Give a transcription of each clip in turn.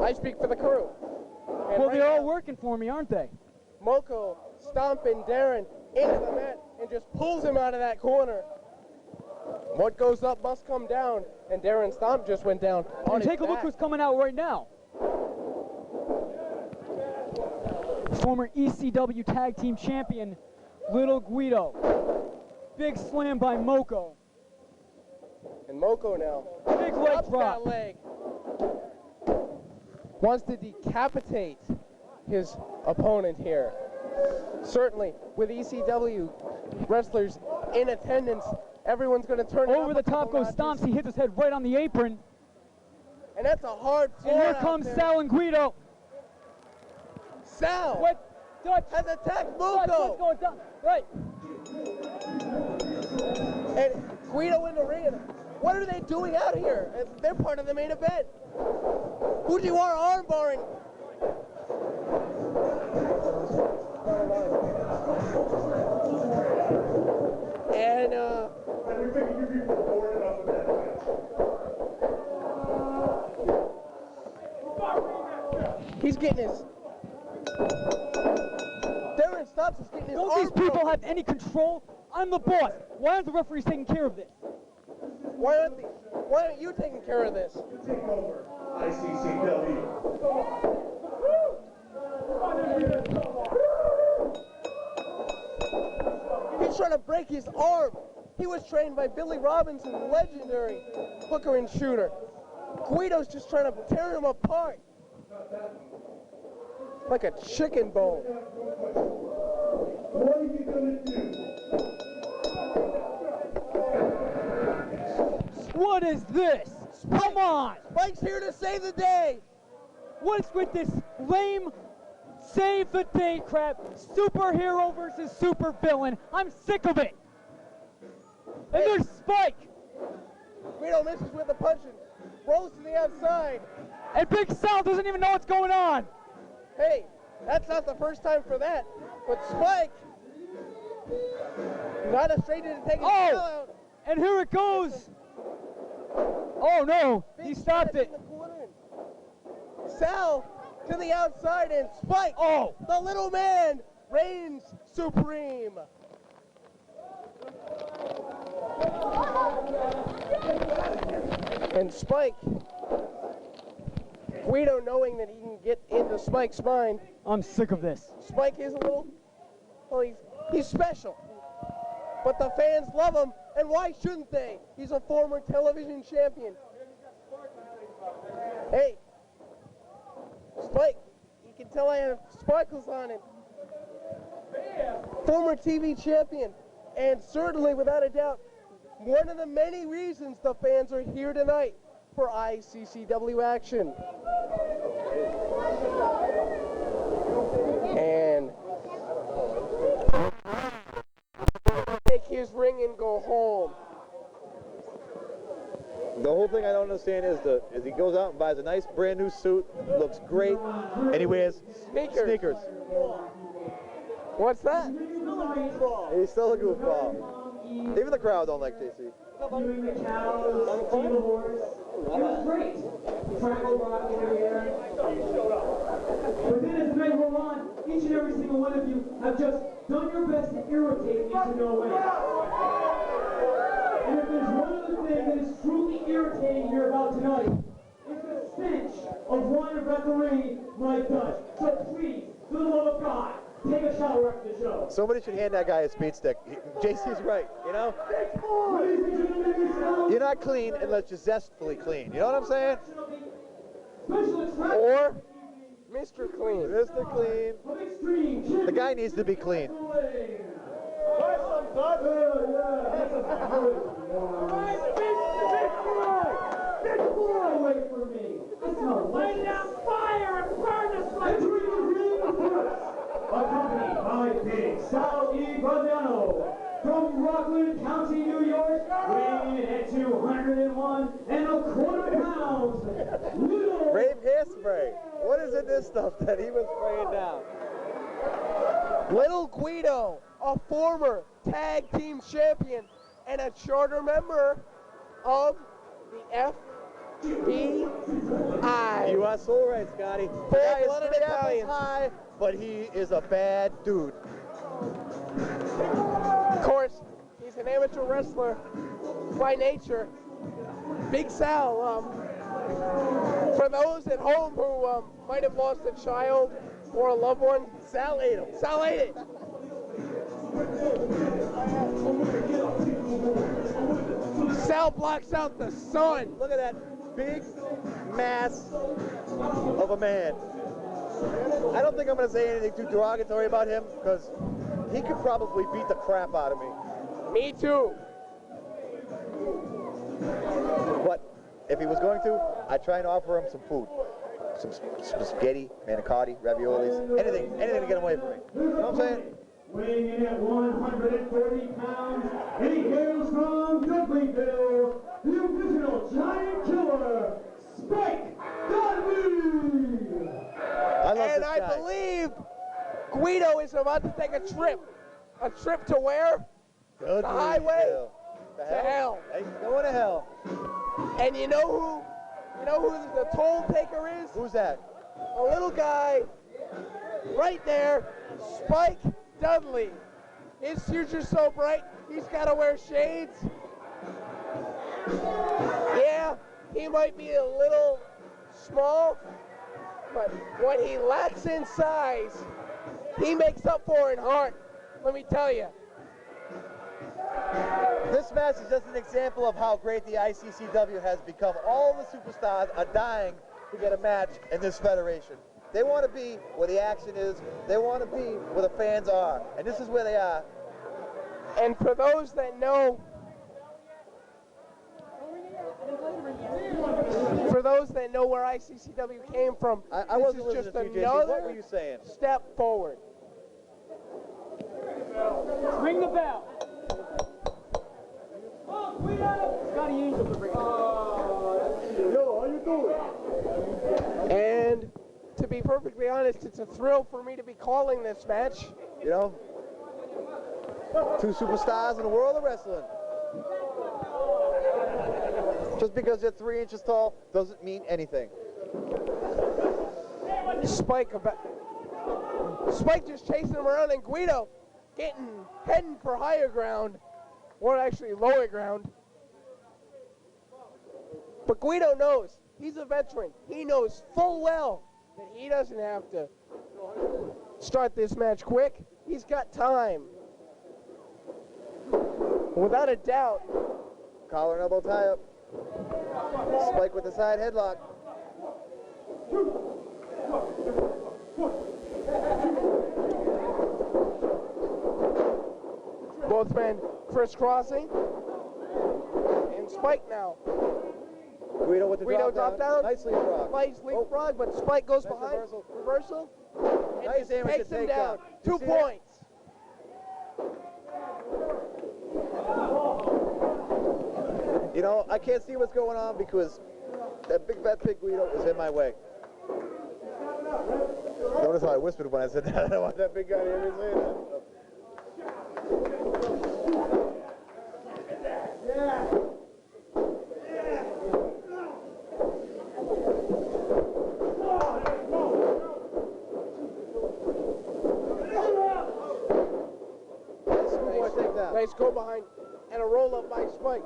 I speak for the crew. And Well, right they're all now, working for me, aren't they? Moko stomping Darren into the mat and just pulls him out of that corner. What goes up must come down, and Darren Stomp just went down on And his take a look back. who's coming out right now. Former ECW Tag Team Champion, Little Guido. Big slam by Moko. And Moko now Big leg drops drop. that leg. Wants to decapitate his opponent here. Certainly, with ECW wrestlers in attendance, everyone's going to turn it Over up the a couple top goes notches. Stomps. He hits his head right on the apron. And that's a hard floor And here out comes there. Sal and Guido. Sal What? Dutch. has attacked Dutch, what's Moko. going down? Right. And Guido in the ring. And what are they doing out here? They're part of the main event. Fujiwara arm barring. And he's getting his. Darren Stomps is getting his Don't arm these people broken. have any control? I'm the boss. Why aren't the referees taking care of this? Why aren't you taking care of this? Take over ICCW. He's trying to break his arm. He was trained by Billy Robinson, legendary hooker and shooter. Guido's just trying to tear him apart. Like a chicken bone. What are you gonna do? What is this? Come on! Spike's here to save the day. What's with this lame save the day crap? Superhero versus supervillain. I'm sick of it. And there's Spike. Guido misses with the punches. Rolls to the outside. And Big Sal doesn't even know what's going on. Hey, that's not the first time for that. But Spike, not a stranger to take his tail out. And here it goes. Oh no, he Big stopped stretch it. in the corner. Sal to the outside, and Spike, the little man, reigns supreme. And Spike, Guido knowing that he can get into Spike's spine. I'm sick of this. Spike is a little, well, he's special. But the fans love him, and why shouldn't they? He's a former television champion. Hey, Spike, you can tell I have sparkles on him. Former TV champion, and certainly, without a doubt, one of the many reasons the fans are here tonight for ICCW action. And take his ring and go home. The whole thing I don't understand is he goes out and buys a nice brand new suit, looks great, and he wears sneakers. What's that? He's still a goofball. Even the crowd don't like JC. Doing the cows, seeing the horse. It was great. Triangle rock over here. But then as the night wore on, each and every single one of you have just done your best to irritate me to no end. And if there's one other thing that is truly irritating here about tonight, it's the stench of one referee, Mike Dutch. So please, for the love of God, take a shower after the show. Somebody should hand that guy a speed stick. JC's right, you know? You're not clean unless you're zestfully clean. You know what I'm saying? Or Mr. Clean. Mr. Clean. The guy needs to be clean. Wait for me. I smell light down fire and burn this place. Accompanied by Big Sal E. Graziano from Rockland County, New York, weighing in at 201 1/4 pounds. Little Rave hairspray. What is in this stuff that he was spraying down? Little Guido, a former tag team champion and a charter member of the FBI. You are so right, Scotty. Full-blooded Italians. High, but he is a bad dude. Of course, he's an amateur wrestler by nature. Big Sal, for those at home who might have lost a child or a loved one, Sal ate him. Sal ate it. Sal blocks out the sun. Look at that big mass of a man. I don't think I'm going to say anything too derogatory about him because he could probably beat the crap out of me. Me too. But if he was going to, I'd try and offer him some food. Some spaghetti, manicotti, raviolis, anything to get him away from me. You know what I'm saying? Weighing in at 140 pounds, and he hails from Dudleyville, the original giant killer, Spike Dudley! I love And this I guy. believe Guido is about to take a trip. A trip to where? Dudley the highway Hill. to hell. Hey, going to hell. And you know who the toll taker is? Who's that? A little guy right there, Spike Dudley. His future's so bright, he's got to wear shades. Yeah, he might be a little small, but what he lacks in size, he makes up for in heart. Let me tell you. This match is just an example of how great the ICCW has become. All the superstars are dying to get a match in this federation. They want to be where the action is. They want to be where the fans are. And this is where they are. And for those that know, where ICCW came from, I this wasn't is just listening to you, JC. What were another you saying? step forward. Ring the bell. Scotty Angel to ring. Yo, how you doing? And to be perfectly honest, it's a thrill for me to be calling this match. You know? Two superstars in the world of wrestling. Just because they're 3 inches tall doesn't mean anything. Spike just chasing him around, and Guido heading for higher ground, or actually lower ground. But Guido knows, he's a veteran. He knows full well that he doesn't have to start this match quick. He's got time. Without a doubt. Collar and elbow tie up. Spike with the side headlock. Both men crisscrossing. And Spike now. Guido with the Guido drop down. Nicely frog. Nice leapfrog, but Spike goes Nice behind. reversal. And Nice just amateur takes him takedown. down. You 2 see that? points. You know, I can't see what's going on because that big fat pig Guido is in my way. Notice how I whispered when I said that. I don't want that big guy to hear me say that. Nice go behind and a roll up by Spike.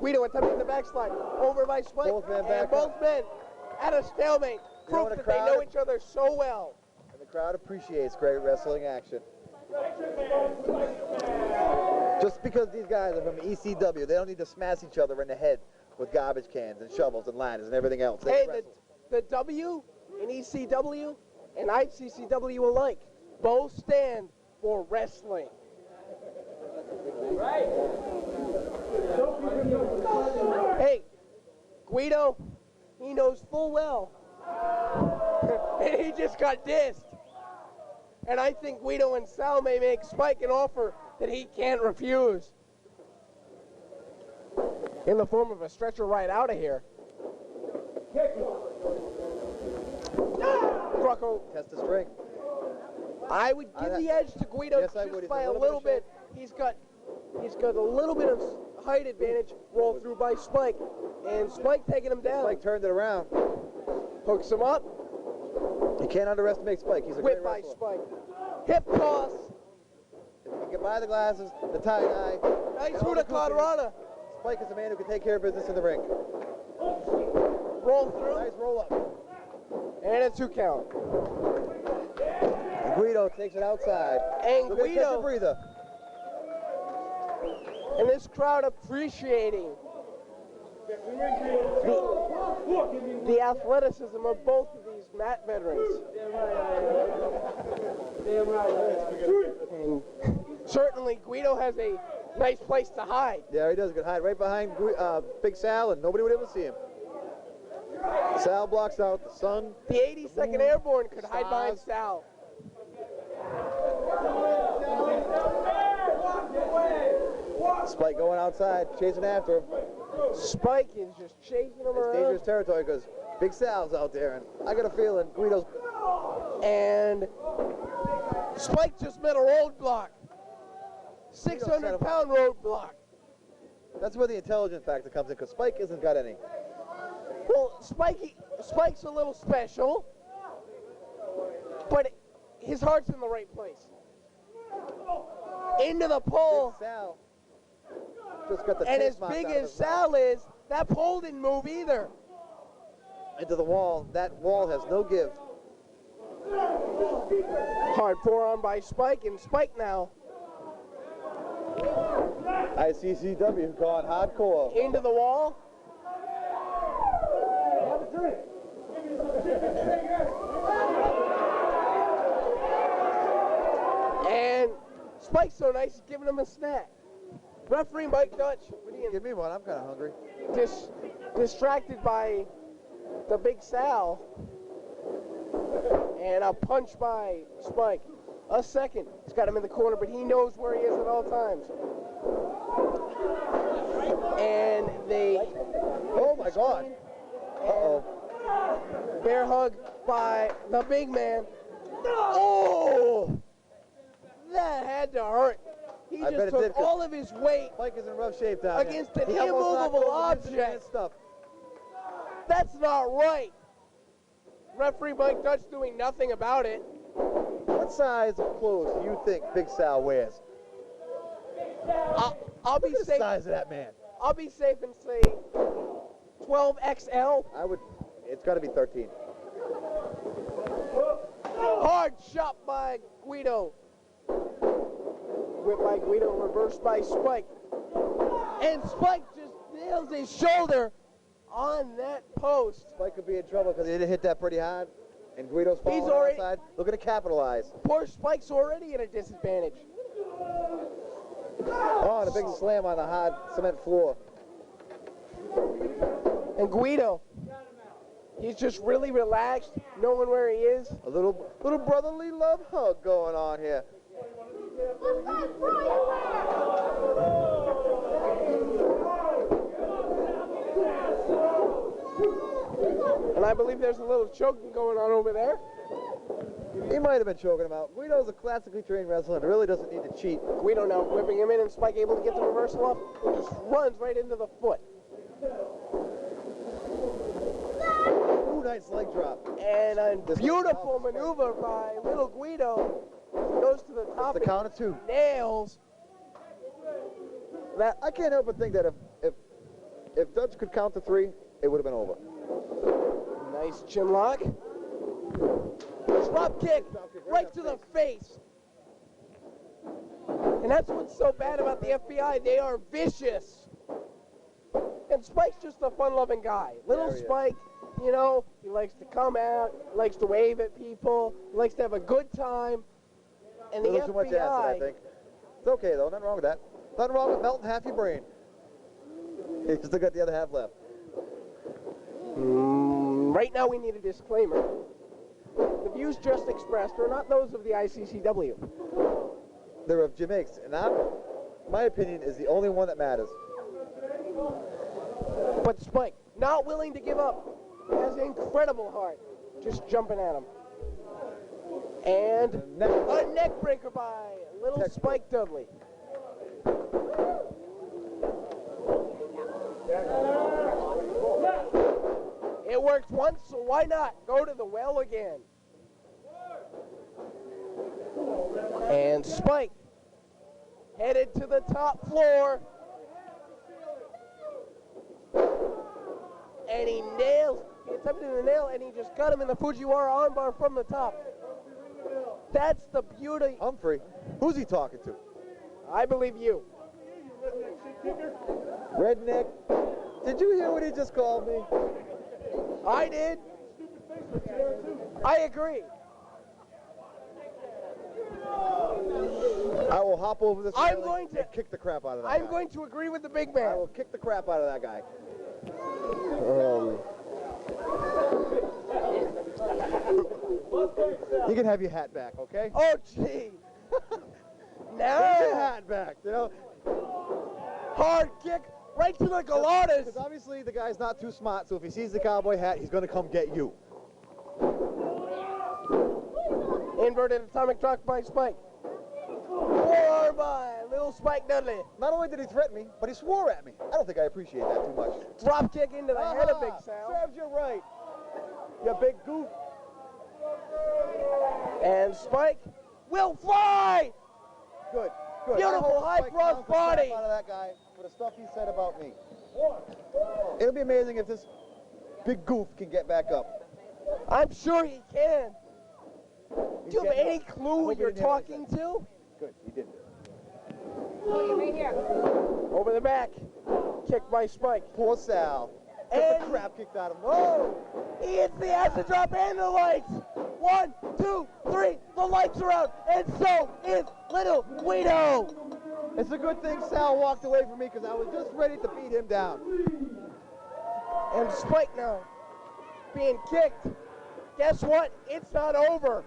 Guido attempting the backslide over by Spike. Both men and back both up. men at a stalemate. You know Proof what a that they crowd- know each other so well. And the crowd appreciates great wrestling action. Just because these guys are from ECW, they don't need to smash each other in the head with garbage cans and shovels and ladders and everything else. They Hey, wrestle. the W in ECW and ICCW alike both stand for wrestling. Hey, Guido, he knows full well. And he just got dissed. And I think Guido and Sal may make Spike an offer that he can't refuse. In the form of a stretcher ride out of here. Brucko. Test the strength. I would give the edge to Guido Yes, I would. just He's by a a little little bit bit. He's got a little bit of height advantage. Roll through by Spike. And Spike taking him down. Spike turned it around. Hooks him up. You can't underestimate Spike. He's a Whip great by wrestler. Spike. Hip toss. If you can get by the glasses, the tie-dye. Nice and all the Hurricane cookies, Rana. Spike is a man who can take care of business in the ring. Roll through. Nice roll up. And a 2 count. And Guido takes it outside. And We're gonna catch a Guido, breather. and this crowd appreciating the athleticism of both of these mat veterans. And certainly Guido has a nice place to hide. Yeah, he does good hide right behind Big Sal, and nobody would ever see him. Sal blocks out the sun. The 82nd Airborne could hide behind Sal. Spike going outside, chasing after him. Spike is just chasing him It's around. dangerous territory because Big Sal's out there, and I got a feeling Guido's. And Spike just met a roadblock. 600-pound roadblock. That's where the intelligence factor comes in, because Spike hasn't got any. Well, Spike's a little special, but his heart's in the right place. Into the pole. Big Sal just got the And tape as knocked big out of as his mouth. Sal is, that pole didn't move either. Into the wall. That wall has no give. Hard forearm by Spike, and Spike now ICCW gone hardcore. into the wall. And Spike's so nice, he's giving him a snack. Referee Mike Dutch Give me one. I'm kind of hungry. distracted by the Big Sal. And a punch by Spike. A second. He's got him in the corner, but he knows where he is at all times. And they... Oh, my God. Uh-oh. Bear hug by the big man. Oh! That had to hurt. He I bet just it took did, 'cause all of his weight. Spike is in rough shape down Against there. an He almost knocked immovable over the object. and stuff. That's not right. Referee Mike Dutch doing nothing about it. What size of clothes do you think Big Sal wears? I'll be Look at the safe. size of that man. I'll be safe and say 12XL. I would. It's got to be 13. Hard shot by Guido. Whip by Guido, reversed by Spike. And Spike just nails his shoulder on that post. Spike could be in trouble because he didn't hit that pretty hard. And Guido's falling already- outside. Looking to capitalize. Poor Spike's already at a disadvantage. Oh, and a big slam on the hard cement floor. And Guido, he's just really relaxed, knowing where he is. A little brotherly love hug going on here. And I believe there's a little choking going on over there. He might have been choking him out. Guido's a classically trained wrestler and really doesn't need to cheat. Guido now whipping him in, and Spike able to get the reversal off. He just runs right into the foot. Ooh, nice leg drop. And a This beautiful was- maneuver by little Guido. Goes to the top The and count of two. nails. That I can't help but think that if Dutch could count to 3, it would have been over. nice chin lock. Drop kick right to the face. And that's what's so bad about the FBI. They are vicious. And Spike's just a fun-loving guy. Little There he is. Spike, you know, he likes to come out, likes to wave at people, likes to have a good time. And A the little too much acid, I FBI, think. It's okay, though. Nothing wrong with that. Nothing wrong with melting half your brain. You still got the other half left. right now we need a disclaimer. The views just expressed are not those of the ICCW. They're of Jim Hicks, and my opinion is the only one that matters. But Spike, not willing to give up, has incredible heart, just jumping at him. And a neck breaker by little Textbook. Spike Dudley. It worked once, so why not go to the well again? And Spike headed to the top floor. And he attempted to nail, and he just got him in the Fujiwara armbar from the top. That's the beauty. Humphrey, who's he talking to? I believe you. Redneck. Did you hear what he just called me? I did. I agree. I will hop over this I'm railing going to and kick the crap out of that I'm guy. going to agree with the big I man. will kick the crap out of that guy. You can have your hat back, okay? Oh, gee. Have your Now, hat back, you know? hard kick right to the Galatas. Because obviously the guy's not too smart, so if he sees the cowboy hat, he's going to come get you. Inverted atomic drop by Spike. Forearm by little Spike Dudley. Not only did he threaten me, but he swore at me. I don't think I appreciate that too much. Drop kick into the head of Big Sal. Serves you right, you big goof. And Spike will fly. Good, good. Beautiful I hope high Spike cross pounds the crap body. out of that guy for the stuff he said about me. It'll be amazing if this big goof can get back up. I'm sure he can. Do you have getting any up. I clue hope who he you're didn't hear what I talking to? Good, he didn't. Over the back. Kick by Spike. Poor Sal. Get the And crap kicked out of him. Oh! he hits the acid drop and the lights. 1, 2, 3. The lights are out. And so is little Guido. It's a good thing Sal walked away from me because I was just ready to beat him down. And Spike now being kicked. Guess what? It's not over.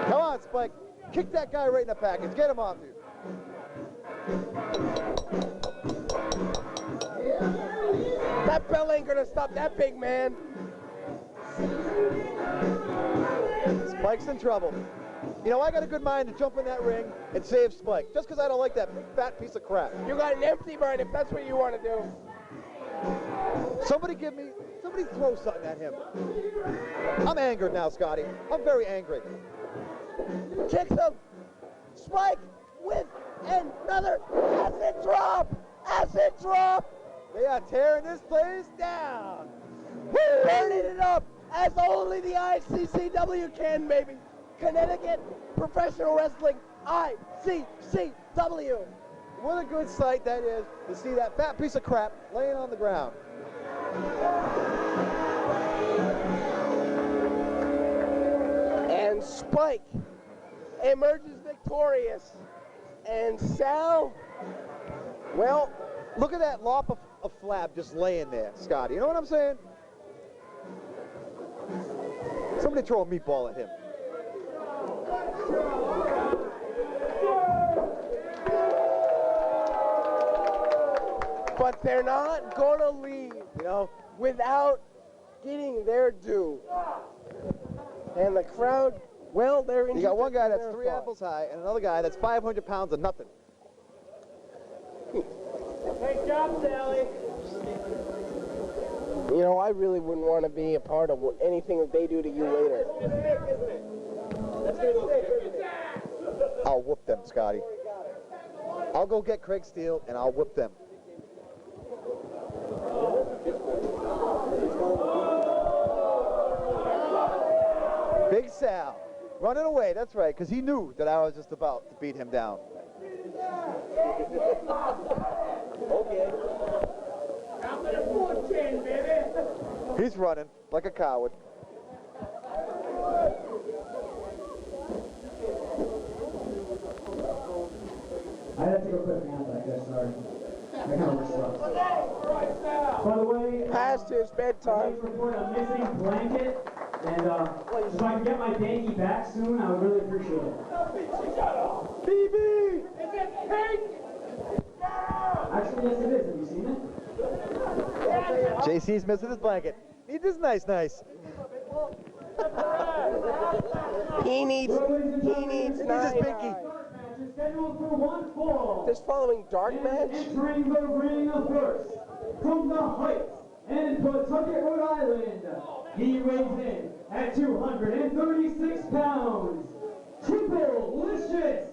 Come on, Spike. Kick that guy right in the package. Get him off you. That bell ain't gonna stop that big man. Spike's in trouble. You know, I got a good mind to jump in that ring and save Spike, just because I don't like that big fat piece of crap. You got an empty mind if that's what you want to do. Somebody throw something at him. I'm angered now, Scotty. I'm very angry. Kicks him. Spike with another acid drop. Acid drop. They are tearing this place down. Burning it up as only the ICCW can, baby. Connecticut Professional Wrestling, ICCW. What a good sight that is to see that fat piece of crap laying on the ground. And Spike emerges victorious. And Sal, well, Look at that lop of flab just laying there, Scotty. You know what I'm saying? Somebody throw a meatball at him. but they're not gonna leave, You know? without getting their due. And the crowd, well, they're You got one guy that's their 3 thoughts. apples high and another guy that's 500 pounds of nothing. Great job, Sally. You know, I really wouldn't want to be a part of anything that they do to you later. I'll whoop them, Scotty. I'll go get Craig Steele and I'll whoop them. Big Sal running away, that's right, because he knew that I was just about to beat him down. He's running like a coward. I had to take a quick nap like this, sorry. I kind of sucks. By the way, Past his bedtime. today's report, I'm missing a blanket, and if I can get my danky back soon, I would really appreciate it. BB! Actually, yes it is. Have you seen it? JC's missing his blanket. He is nice. He needs Ladies and gentlemen, he needs this is 9. pinky. is scheduled for one fall. This following dark And match, entering the ring first, from the Heights in Pawtucket, Rhode Island, he weighs in at 236 pounds. Triple-licious